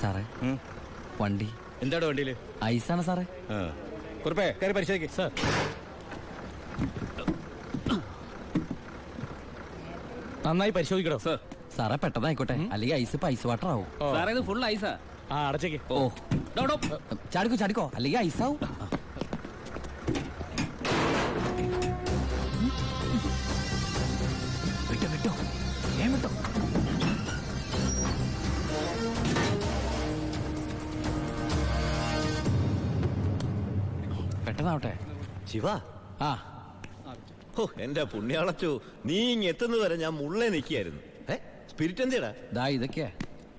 സാറേ വണ്ടി എന്താണ് വണ്ടിയില്? ഐസാണ് സാറേ. കുറുപ്പേ കയറി പരിശോധിക്കും സാർ. നന്നായി പരിശോധിക്കണോ സാർ? സാറേ പെട്ടെന്നായിക്കോട്ടെ, അല്ലെങ്കിൽ ഐസ് വാട്ടർ ആവും. സാറേ ഇത് ഫുൾ ഐസാ. അടച്ചേക്ക്. ഓ ചാടിക്കോ അല്ലെങ്കിൽ ഐസാവും. വിട്ടോ പെട്ടെന്നാവട്ടെ. ശിവ, എന്റെ പുണ്യാളച്ചു, നീ ഇങ് എത്തുന്നത് വരെ ഞാൻ മുള്ളേ നിൽക്കായിരുന്നു. സ്പിരിറ്റ് എന്തിടാ? ദാ ഇതൊക്കെയാ.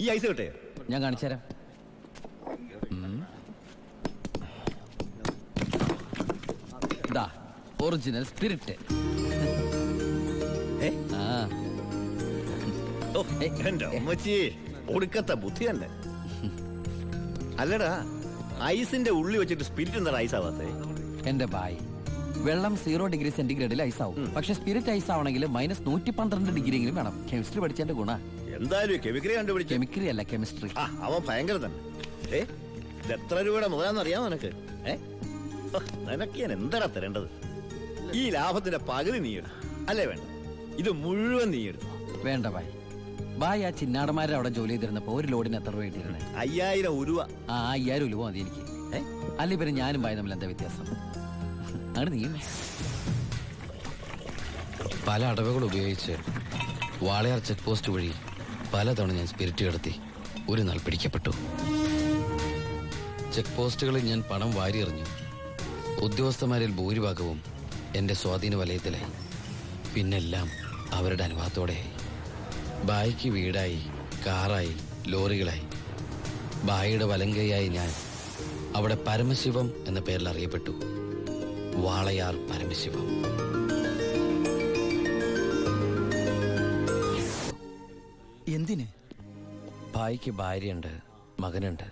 ഈ ഐസ് കിട്ടേ? ഞാൻ കാണിച്ചുതരാം. ദാ ഒറിജിനൽ സ്പിരിറ്റ്. എന്റെ അമ്മച്ചി, ഒടുക്കത്തെ ബുദ്ധി തന്നെ. അല്ലടാ, ഐസിന്റെ ഉള്ളി വെച്ചിട്ട് സ്പിരിറ്റ് എന്താ ഐസ് ആവാത്തേ? എന്റെ ബായ്, വെള്ളം 0 ഡിഗ്രി സെന്റിഗ്രേഡിൽ ഐസാവും. പക്ഷെ സ്പിരിറ്റ് ഐസ് ആവണമെങ്കിൽ -112 ഡിഗ്രിയെങ്കിലും വേണം. കെമിസ്ട്രി പഠിച്ചതിന്റെ ഗുണ. എന്തായാലും കെമിക്കറി കണ്ടുപിടിച്ചു. കെമിക്കറി അല്ല, കെമിസ്ട്രി. അവൻ ഭയങ്കര തന്നെ. ഇത് എത്ര രൂപയുടെ മുതലാന്ന് അറിയാമോ നിനക്ക്? നിനക്ക് ഞാൻ എന്താടാ തരേണ്ടത്? ഈ ലാഭത്തിന്റെ പകുതി നീ എടുത്തു അല്ലേ? വേണ്ട, ഇത് മുഴുവൻ നീ എടുത്തു. വേണ്ട ബായ്. ബായ്, ആ ചിന്നാടന്മാരെ അവിടെ ജോലി ചെയ്തിരുന്നപ്പോ ഒരു ലോഡിന് എത്ര രൂപ കിട്ടിയിരുന്നേ? 5000 ഉരുവ. 5000 ഉലുവ മതി എനിക്ക്. അല്ലെ പിന്നെ ഞാനും ബായ് തമ്മിൽ എന്താ വ്യത്യാസം? അങ്ങനെ നീ പല അടവുകൾ ഉപയോഗിച്ച് വാളയാർ ചെക്ക് പോസ്റ്റ് വഴി പലതവണ ഞാൻ സ്പിരിറ്റ് കടത്തി ഒരു നാൾ പിടിക്കപ്പെട്ടു. ചെക്ക് പോസ്റ്റുകളിൽ ഞാൻ പണം വാരിയെറിഞ്ഞു. ഉദ്യോഗസ്ഥന്മാരിൽ ഭൂരിഭാഗവും എൻ്റെ സ്വാധീന വലയത്തിലായി. പിന്നെല്ലാം അവരുടെ അനുവാദത്തോടെയായി. ബായിക്ക് വീടായി, കാറായി, ലോറികളായി. ബായിയുടെ വലങ്കയായി ഞാൻ അവിടെ പരമശിവം എന്ന പേരിൽ അറിയപ്പെട്ടു. വാളയാർ പരമശിവം. എന്തിന്? ബായിക്ക് ഭാര്യയുണ്ട്, മകനുണ്ട്.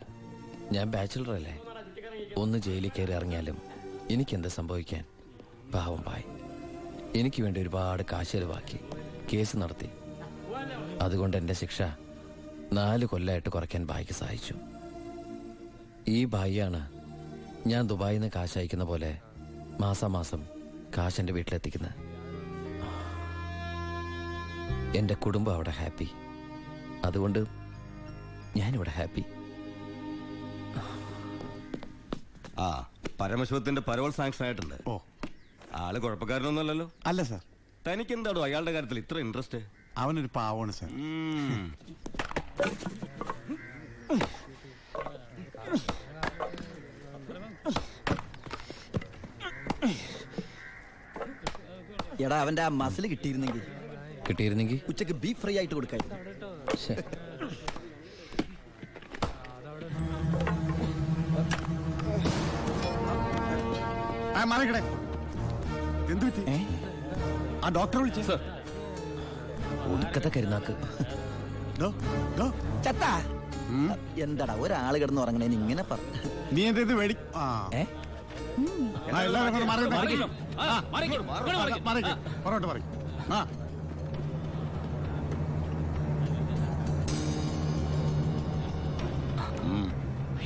ഞാൻ ബാച്ചിലർ അല്ലേ. ഒന്ന് ജയിലിൽ കയറി ഇറങ്ങിയാലും എനിക്കെന്ത് സംഭവിക്കാൻ? പാവം ബായ് എനിക്ക് വേണ്ടി ഒരുപാട് കാശ് ചെലവാക്കി കേസ് നടത്തി. അതുകൊണ്ട് എൻ്റെ ശിക്ഷ 4 കൊല്ലമായിട്ട് കുറയ്ക്കാൻ ബായിക്ക് സഹായിച്ചു. ഈ ബായിയാണ് ഞാൻ ദുബായിൽ നിന്ന് കാശ് അയക്കുന്ന പോലെ മാസാമാസം കാശ് എൻ്റെ വീട്ടിലെത്തിക്കുന്നത്. എൻ്റെ കുടുംബം അവിടെ ഹാപ്പി. അതുകൊണ്ട് ഞാനിവിടെ ഹാപ്പി. പരമശിവത്തിന്റെ പരോൾ സാങ്ഷൻ ആയിട്ടുണ്ട്. ആള് കുഴപ്പക്കാരനൊന്നുമല്ലല്ലോ? അല്ല സാർ. തനിക്ക് എന്താണോ അയാളുടെ കാര്യത്തിൽ ഇത്ര ഇൻട്രസ്റ്റ്? അവനൊരു പാവമാണ് സാർ. എടാ, അവന്റെ ആ മസിൽ കിട്ടിയിരുന്നെങ്കിൽ ഉച്ചക്ക് ബീഫ് ഫ്രൈ ആയിട്ട് കൊടുക്കായിരുന്നു. എന്ത് പറ്റി? ആ ഡോക്ടറെ വിളിച്ചു സാർ. ഒടുക്കത്തെ കരുനാക്ക്. എന്താടാ ഒരാള് കിടന്ന് ഉറങ്ങണേന് ഇങ്ങനെ പറഞ്ഞു? നീ എന്താ ഇത് വേടി?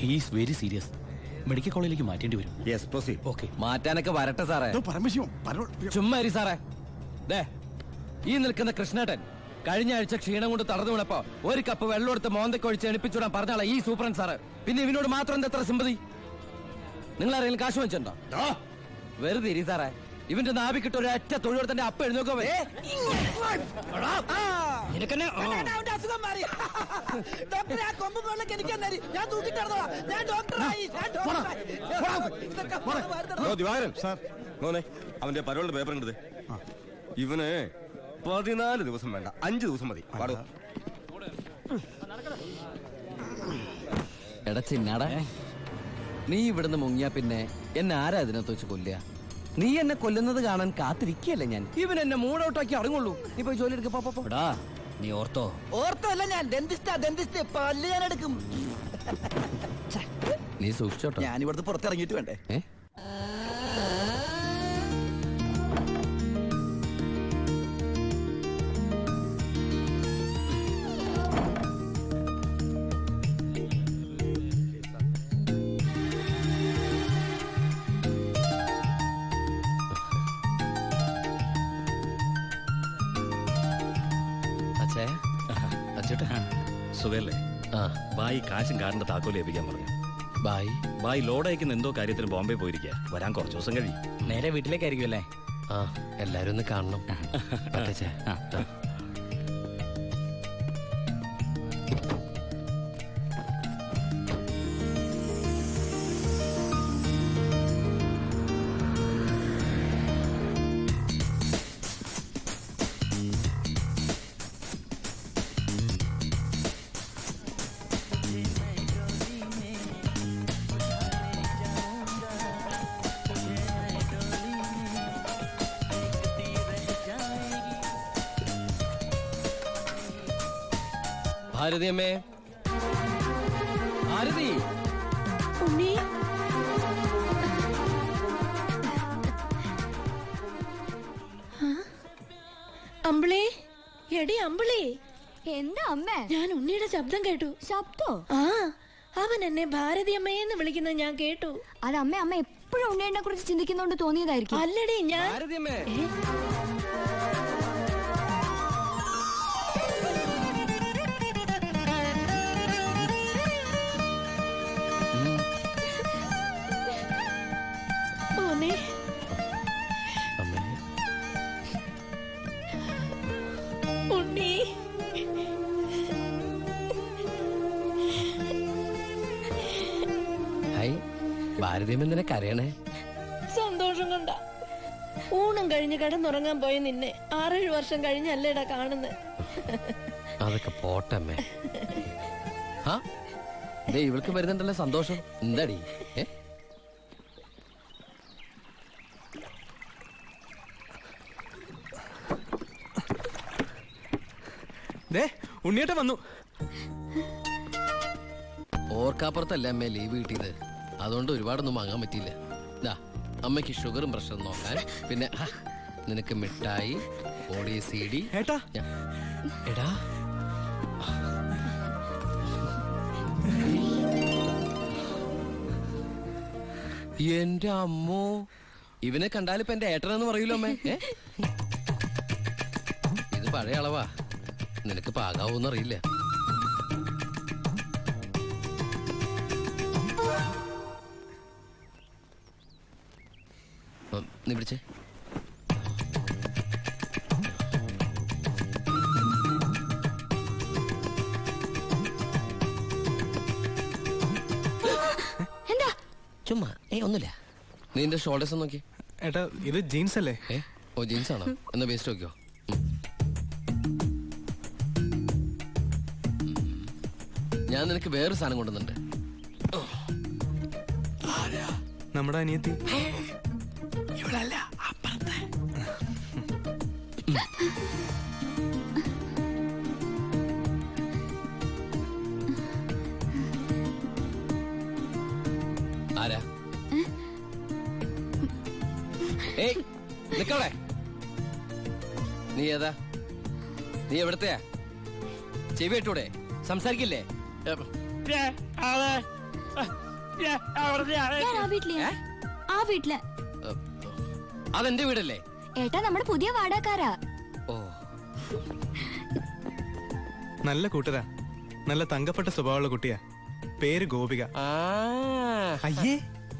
He's very serious. മെഡിക്കൽ കോളേജിലേക്ക് മാറ്റേണ്ടി വരും. ഓക്കെ, മാറ്റാനൊക്കെ വരട്ടെ സാറേ. പരമശിവം ചുമ്മാ സാറേ. ഈ നിൽക്കുന്ന കൃഷ്ണേട്ടൻ കഴിഞ്ഞ ആഴ്ച ക്ഷീണം കൊണ്ട് തടഞ്ഞു വീണപ്പോ 1 കപ്പ് വെള്ളം എടുത്ത് മോന്തയ്ക്ക് ഒഴിച്ച് എണിപ്പിച്ചുവിടാൻ പറഞ്ഞാളെ ഈ സൂപ്രണ്ട് സാറ്. പിന്നെ ഇവനോട് മാത്രം എന്താ എത്ര സിമ്പതി? നിങ്ങൾ ആരെങ്കിലും കാശ് വെച്ചിട്ടുണ്ടോ? വെറുതെ ഇരി സാറേ. ഇവന്റെ നാവിക്കിട്ട് ഒരു ഒറ്റ തൊഴിലെടുത്തന്റെ അപ്പ എഴുന്നോക്കോ. അവന്റെ പരോളിന്റെ പേപ്പർ കണ്ടത്. ഇവന് 14 ദിവസം വേണ്ട, 5 ദിവസം മതി. എടാ ചിന്നാടാ, നീ ഇവിടുന്ന് മുങ്ങിയാ പിന്നെ എന്നെ ആരാ ഇതിനകത്ത് വെച്ച് കൊല്ലുക? നീ എന്നെ കൊല്ലുന്നത് കാണാൻ കാത്തിരിക്കല്ലേ ഞാൻ. ഇവൻ എന്നെ മൂടൗട്ടാക്കി അടങ്ങുള്ളൂ. നീ പോയി ജോലി എടുക്കടാ. നീ ഓർത്തോ അല്ല, ഞാൻ ഡെന്റിസ്റ്റ് പല്ല് ഞാൻ എടുക്കും. നീ സൂക്ഷിച്ചോട്ടോ. ഞാൻ ഇവിടുന്ന് പുറത്തിറങ്ങിയിട്ട് വേണ്ടേ? ചേട്ടാ സുഖല്ലേ? ആ ബായി കാശും കാറിന്റെ താക്കോല് ഏൽപ്പിക്കാൻ പറഞ്ഞു. ബായ്. ബായി ലോഡ് അയക്കുന്ന എന്തോ കാര്യത്തിന് ബോംബെ പോയിരിക്കുക. വരാൻ കുറച്ച് ദിവസം കഴിയും. നേരെ വീട്ടിലേക്കായിരിക്കും അല്ലേ? ആ എല്ലാരും ഒന്ന് കാണണം. പറ്റച്ചേ. ഭാരതി അമ്മേ, ഭാരതി. ഉണ്ണി, അമ്പിളി, എടി അമ്പിളി. എന്താ അമ്മേ? ഞാൻ ഉണ്ണിയുടെ ശബ്ദം കേട്ടു. ശബ്ദോ? ആ, അവൻ എന്നെ ഭാരതി അമ്മയെന്ന് വിളിക്കുന്നത് ഞാൻ കേട്ടു. അത് അമ്മ എപ്പോഴും ഉണ്ണിയെ കുറിച്ച് ചിന്തിക്കുന്നോണ്ട് തോന്നിയതായിരിക്കും. അല്ലടി ഞാൻ. ഭാരതി അമ്മേ. മോനെ, അമ്മേ. ഉണ്ണി. ഹായ്. ഭാരതി അമ്മ എന്തിനാ കരയണേ? സന്തോഷം കൊണ്ട. ഊണം കഴിഞ്ഞ് കിടന്നുറങ്ങാൻ പോയ നിന്നെ 6-7 വർഷം കഴിഞ്ഞല്ലേടാ കാണുന്നത്. അതൊക്കെ പോട്ടമ്മേ. ആ ദേ ഇവൾക്ക് വരുന്നുണ്ടല്ലോ സന്തോഷം. എന്താടി? ഉണ്ണിയേട്ടൻ വന്നു. ഓർക്കാപ്പുറത്തല്ലേ അമ്മേ ലീവ് കിട്ടിയത്. അതുകൊണ്ട് ഒരുപാടൊന്നും വാങ്ങാൻ പറ്റിയില്ല. ദാ അമ്മയ്ക്ക് ഷുഗറും പ്രഷറും നോക്കാൻ, പിന്നെ നിനക്ക് മിഠായി, ഓടി CD. ഏട്ടാ എടാ എന്റെ അമ്മോ, ഇവനെ കണ്ടാലിപ്പോ എന്റെ ഏട്ടനെന്ന് പറയൂലോ അമ്മേ. ഇത് പഴയ അളവാ, നിനക്ക് പാകാവൂന്നറിയില്ല. നീ പിടിച്ചേ. എന്താ? ചുമ്മാ ഒന്നുമില്ല. നീ എന്റെ ഷോൾഡേഴ്സ് നോക്കി. ഏട്ടാ ഇത് ജീൻസ് അല്ലേ? ഓ ജീൻസ് ആണോ? എന്നാ വേസ്റ്റ് നോക്കിയോ. ഞാൻ നിനക്ക് വേറൊരു സാധനം കൊണ്ടുവന്നുണ്ട്. നമ്മുടെ അനിയത്തി. ഇവളല്ല, അപ്പുറത്തെ. ആരാ? ഏയ് നിക്കവിടെ. നീ ഏതാ? നീ എവിടത്തെയാ? ചെവി ഇട്ടൂടെ? സംസാരിക്കില്ലേ? ഞാൻ ആ വീട്ടിലെ. ആ വീട്ടിലെ. അതെന്റെ വീടല്ലേ? ഏട്ടാ നമ്മുടെ പുതിയ വാടകക്കാരാ. ഓ, നല്ല കൂട്ടരാ. നല്ല തങ്കപ്പെട്ട സ്വഭാവമുള്ള കുട്ടിയാ. പേര് ഗോപിക. അയ്യേ,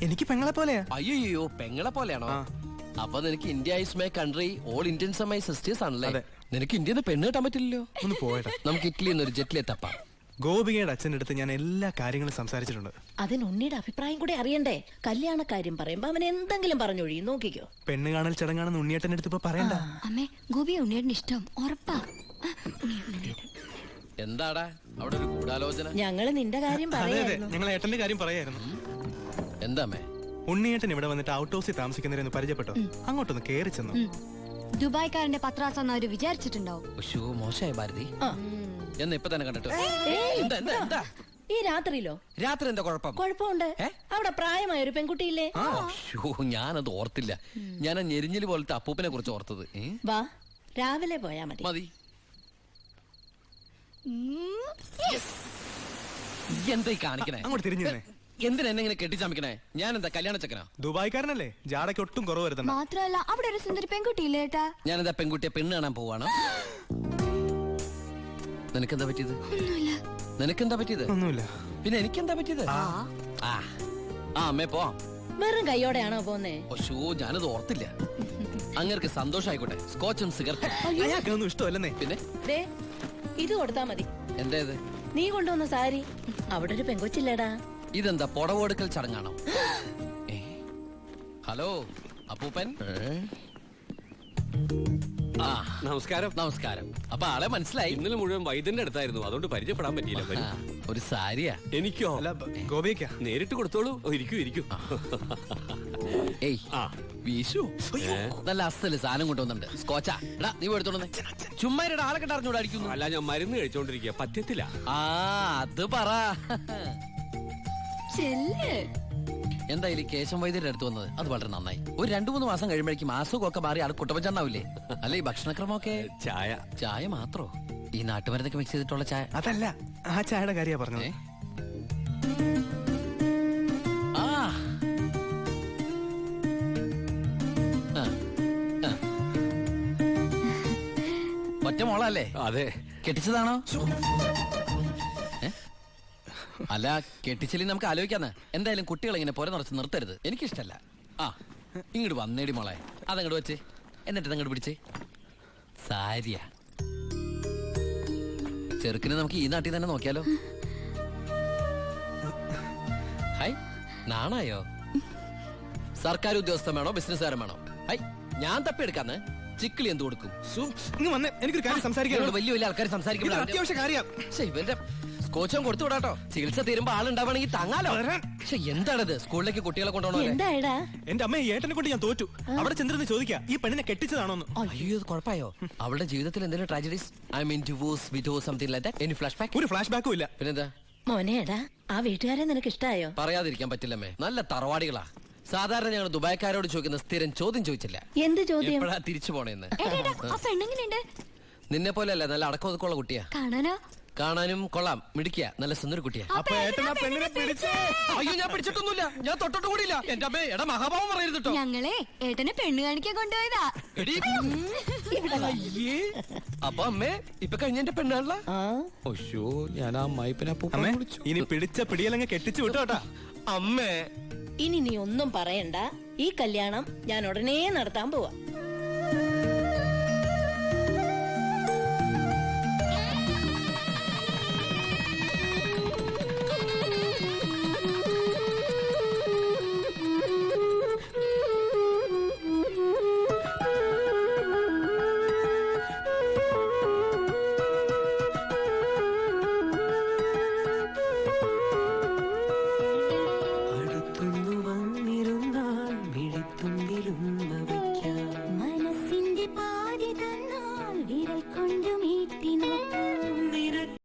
എനിക്ക് പെങ്ങളെ പോലെയാ. അയ്യോ പെങ്ങളെ പോലെയാണോ? അപ്പൊ നിനക്ക് India is my country, all Indians are my sisters ആണല്ലേ? നിനക്ക് ഇന്ത്യയിൽ നിന്ന് പെണ്ണ് കിട്ടാൻ പറ്റില്ലല്ലോ. ഒന്ന് പോയടാ. നമുക്ക് ഇറ്റലിയിൽ നിന്ന് ഒരു ജെറ്റിലെ തപ്പാം. ഗോപികയുടെ അച്ഛൻ്റെ അടുത്ത് ഞാൻ എല്ലാ കാര്യങ്ങളും സംസാരിച്ചിട്ടുണ്ട്. അതിന് ഉണ്ണിയുടെ അഭിപ്രായം കൂടെ അറിയണ്ടേ? കല്യാണക്കാര്യം പറയുമ്പോ അവൻ എന്തെങ്കിലും പറഞ്ഞൊഴിയും. നോക്കിക്കോ. പെണ്ണ് കാണൽ ചടങ്ങാണെന്ന് ഉണ്ണിയേട്ടൻ്റെ അടുത്ത് ഇപ്പൊ പറയണ്ട. അമ്മേ, ഗോപി ഉണ്ണിയേട്ടന് ഇഷ്ടം ഉറപ്പാ. എന്താടാ അവിടെ ഒരു ഗൂഢാലോചന? ഞങ്ങള് നിന്റെ കാര്യം അതെ അതെ, പറയായിരുന്നു. ഞങ്ങൾ ഏട്ടന്റെ കാര്യം പറയായിരുന്നു. എന്താമേ? ഉണ്ണിയേട്ടൻ ഇവിടെ വന്നിട്ട് ഔട്ട് ഹൗസിൽ താമസിക്കുന്നവരെന്ന് പരിചയപ്പെട്ടോ. അങ്ങോട്ടൊന്ന് കേറി ചെന്നു. ദുബായ്ക്കാരന്റെ പത്രാസെന്ന് അവര് വിചാരിച്ചിട്ടുണ്ടാവും. മോശമായ ഭാരതി. എന്ന് ഇപ്പൊ തന്നെ കണ്ടിട്ട്. എന്താ എന്താ എന്താ? ഈ രാത്രിയിലോ? രാത്രി എന്താ കുഴപ്പം? കുഴപ്പമുണ്ട്. അവിടെ പ്രായമായ ഒരു പെൺകുട്ടിയില്ലേ? ഞാനത് ഓർത്തില്ല. ഞാൻ ആ ഞെരിഞ്ഞില് പോലത്തെ അപ്പൂപ്പനെ കുറിച്ച് ഓർത്തത്. വാ, രാവിലെ പോയാ മതി. മതി. എന്തായി കാണിക്കണേ? അങ്ങോട്ട് തിരിഞ്ഞു തന്നെ. എന്തിനാ എന്നെ ഇങ്ങനെ കെട്ടിച്ചമിക്കണേ? ഞാൻ എന്താ കല്യാണ ചെക്കനാ? ദുബായ്ക്കാരനല്ലേ, ജാടയ്ക്ക് ഒട്ടും കുറവ് വരുത്തണ്ട. മാത്രമല്ല അവിടെ ഒരു സുന്ദരി പെൺകുട്ടിയില്ലേ ഏട്ടാ? ഞാനെന്താ പെൺകുട്ടിയെ പെണ്ണ് കാണാൻ പോവാണ്? നിനക്കെന്താ പറ്റിയത്? ഒന്നുമില്ല. നിനക്കെന്താ പറ്റിയത്? ഒന്നുമില്ല. പിന്നെ എനിക്കെന്താ പറ്റിയത്? ആ അമ്മേ പോ. വെറും കൈയോടെയാണോ പോന്നേ? ഷോ ഞാനത് ഓർത്തില്ല. അങ്ങർക്ക് സന്തോഷായിക്കോട്ടെ. സ്കോച്ചും സിഗരറ്റും. അയാൾക്കൊന്നും ഇഷ്ടമല്ലെന്നേ. പിന്നെ ദേ ഇത് കൊടുത്താ മതി. എന്താ ഇത്? നീ കൊണ്ടുവന്ന സാരി. അവിടെ ഒരു പെങ്കൊച്ചില്ലേടാ. ഇതെന്താ പുടവെടുക്കൽ ചടങ്ങാണോ? ഏ? ഹലോ അപ്പൂപ്പൻ. ആ നമസ്കാരം. നമസ്കാരം. അപ്പൊ ആളെ മനസ്സിലായി. ഇന്നലെ മുഴുവൻ വൈദ്യന്റെ അടുത്തായിരുന്നു, അതുകൊണ്ട് പരിചയപ്പെടാൻ പറ്റിയില്ല. വരൂ. ആ, ഒരു സാരിയാ. എനിക്കോ? അല്ല ഗോപിക്കാ. നേരിട്ട് കൊടുത്തോളൂ. ഇരിക്കൂ ഇരിക്കൂ. ഏയ് ആ വീശു. നല്ല അസല് സാധനം കൊണ്ടുവന്നുണ്ട്. സ്കോച്ചാ. എടാ നീ എടുത്തോണ്ടേ. ചുമ്മാ ആളെ കണ്ട അറിഞ്ഞൂടെ അടിക്കുന്നു. അല്ല, ഞാൻ മരുന്ന് കഴിച്ചോണ്ടിരിക്കുക, പറ്റത്തില്ല. ആ അത് പറ. ചെല്ല്. എന്തായാലും കേശം വൈദ്യരുടെ അടുത്ത് വന്നത് അത് വളരെ നന്നായി. ഒരു 2-3 മാസം കഴിയുമ്പോഴേക്കും അസുഖമൊക്കെ മാറി ആൾ കുട്ടപ്പച്ചണ്ണാവില്ലേ? അല്ല ഈ ഭക്ഷണക്രമമൊക്കെ. ചായ. ചായ മാത്രോ? ഈ നാട്ടുമരുന്നൊക്കെ മിക്സ് ചെയ്തിട്ടുള്ള ചായ? അതല്ല, ആ ചായയുടെ കാര്യ പറഞ്ഞത്. ആ ഒറ്റ മോളല്ലേ? അതെ. കെട്ടിച്ചതാണോ? അല്ല കെട്ടിച്ചില്ലേ നമുക്ക് ആലോചിക്കാന്ന്. എന്തായാലും കുട്ടികൾ ഇങ്ങനെ പുര നിറച്ച് നിർത്തരുത്, എനിക്കിഷ്ടല്ല. ആ ഇങ്ങോട്ട് വന്നേടി മോളെ. അതങ്ങോട്ട് വെച്ചേ, എന്നിട്ട് അങ്ങോട്ട് പിടിച്ചേ. സാരിയാ. ചെറുക്കിനെ നമുക്ക് ഈ നാട്ടിൽ തന്നെ നോക്കിയാലോ? ഹായ്, നാണായോ? സർക്കാർ ഉദ്യോഗസ്ഥൻ വേണോ ബിസിനസ്സുകാരൻ വേണോ? ഹൈ, ഞാൻ തപ്പിയെടുക്കാന്ന്. ചിക്കിളി എന്ത് കൊടുക്കും? വന്നേ, എനിക്കൊരു കാര്യം സംസാരിക്കാൻ. വലിയ വലിയ ആൾക്കാർ സംസാരിക്കുമ്പോൾ അത്യാവശ്യ കാര്യം. ഇവന്റെ സ്കോച്ചും കൊടുത്തു വിടാട്ടോ. ചികിത്സ തീരുമ്പോ ആളുണ്ടാവണമെങ്കിൽ താങ്ങാലോ. പക്ഷെ എന്താണത്? സ്കൂളിലേക്ക് കുട്ടികളെ കൊണ്ടുപോകണോ? എന്തായടാ? എന്റെ അമ്മ ഏട്ടനെ കൊണ്ട് ഞാൻ തോറ്റു. അവിടെ ചെന്നിരുന്ന് ചോദിക്കാ ഈ പെണ്ണിനെ കെട്ടിച്ചതാണോന്ന്. അയ്യോ ഇത് കുഴപ്പമായോ? അവളുടെ ജീവിതത്തിൽ എന്തെങ്കിലും tragedies? I mean divorce, widow, something like that? Any flash back? ഒരു ഫ്ലാഷ് ബാക്കും ഇല്ല. പിന്നെന്താ? മോനെടാ, ആ വീട്ടുകാരെ നിനക്ക് ഇഷ്ടായോ? പറയാതിരിക്കാൻ പറ്റില്ലമ്മേ, നല്ല തറവാടികളാ. സാധാരണ ഞങ്ങൾ ദുബായ്ക്കാരോട് ചോദിക്കുന്ന സ്ഥിരം ചോദ്യം ചോദിച്ചില്ല. എന്ത് ചോദ്യം? എപ്പോഴാ തിരിച്ചു പോണേന്ന്. ആ പെണ്ണെങ്ങനെയുണ്ട്? നിന്നെ പോലെ അല്ല, നല്ല അടക്കം ഒതുക്കമുള്ള കുട്ടിയാ. കാണാനോ? കാണാനും കൊള്ളാം, മിടിക്കുക, നല്ല സുന്ദര കുട്ടിയാ. അപ്പൊ ഏട്ടൻ ആ പെണ്ണിനെ പിടിച്ചേ. അയ്യോ ഞാൻ പിടിച്ചിട്ടൊന്നുമില്ല, ഞാൻ തൊട്ടിട്ട് കൂടിയില്ല. എന്റെ അമ്മേ, എടാ മഹാഭാവം പറയരുത് കേട്ടോ. ഞങ്ങളെ ഏട്ടനെ പെണ്ണ് കാണിക്കാൻ കൊണ്ടുപോയതാ. എടീ. അയ്യേ. അപ്പൊ അമ്മേ ഇപ്പൊ കഴിഞ്ഞ എന്റെ പെണ്ണാണല്ല. ഒശോ, ഞാൻ ആ അമ്മായിപ്പനെ അമ്മേ, ഇനി പിടിച്ച പിടിയലങ്ങ് കെട്ടിച്ചു വിട്ടു കേട്ടാ. അമ്മേ ഇനി നീ ഒന്നും പറയണ്ട. ഈ കല്യാണം ഞാൻ ഉടനെ നടത്താൻ പോവാ.